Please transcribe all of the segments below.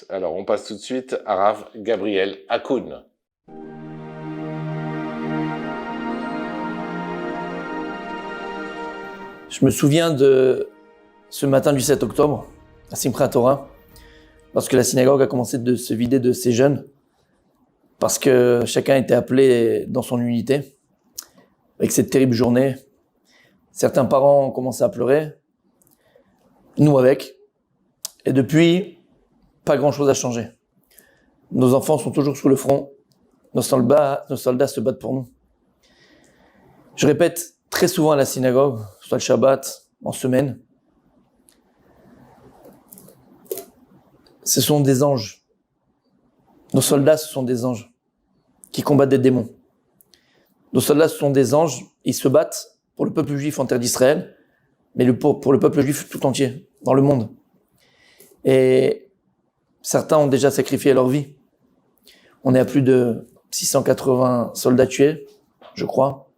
Alors, on passe tout de suite à Rav Gabriel Hakoun. Je me souviens de ce matin du 7 octobre, à Simchat Torah, lorsque la synagogue a commencé de se vider de ses jeunes, parce que chacun était appelé dans son unité. Avec cette terrible journée, certains parents ont commencé à pleurer, nous avec, et depuis, pas grand-chose a changé. Nos enfants sont toujours sous le front, nos soldats se battent pour nous. Je répète très souvent à la synagogue, soit le Shabbat, en semaine, ce sont des anges. Nos soldats, ce sont des anges qui combattent des démons. Nos soldats, ce sont des anges, ils se battent pour le peuple juif en terre d'Israël, mais pour le peuple juif tout entier, dans le monde. Et certains ont déjà sacrifié leur vie. On est à plus de 680 soldats tués, je crois.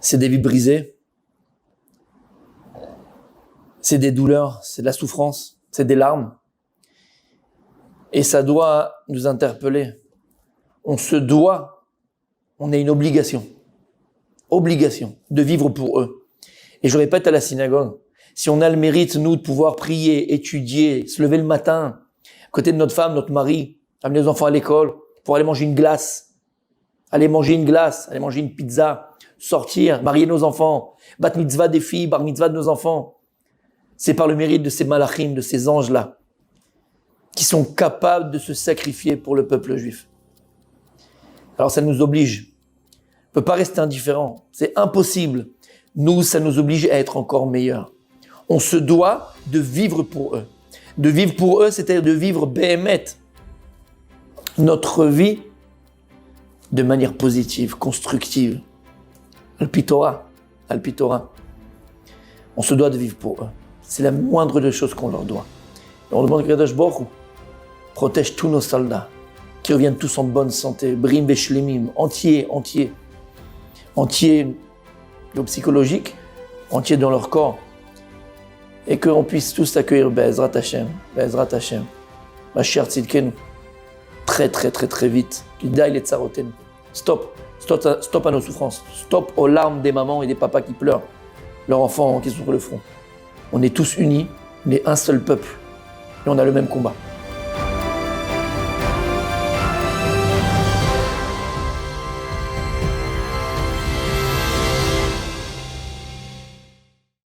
C'est des vies brisées. C'est des douleurs, c'est de la souffrance, c'est des larmes. Et ça doit nous interpeller. On a une obligation de vivre pour eux. Et je répète à la synagogue, si on a le mérite, nous, de pouvoir prier, étudier, se lever le matin, à côté de notre femme, notre mari, amener nos enfants à l'école, pour aller manger une glace, aller manger une pizza, sortir, marier nos enfants, bat mitzvah des filles, bar mitzvah de nos enfants, c'est par le mérite de ces malachim, de ces anges-là, qui sont capables de se sacrifier pour le peuple juif. Alors ça nous oblige. On ne peut pas rester indifférent. C'est impossible. Nous, ça nous oblige à être encore meilleurs. On se doit de vivre pour eux. De vivre pour eux, c'est-à-dire de vivre béhémet, notre vie de manière positive, constructive. Al-Pitora. On se doit de vivre pour eux. C'est la moindre des choses qu'on leur doit. Et on demande que Kadosh Baruch Hu protège tous nos soldats, qui reviennent tous en bonne santé, brim veshlemim, entiers, au psychologique, entiers dans leur corps, et qu'on puisse tous accueillir Be'ezrat Hashem, Mashiach Tzidkenu, très vite, qu'il daille les tsarotenu. Stop à nos souffrances, stop aux larmes des mamans et des papas qui pleurent, leurs enfants qui sont sur le front. On est tous unis, on est un seul peuple, et on a le même combat.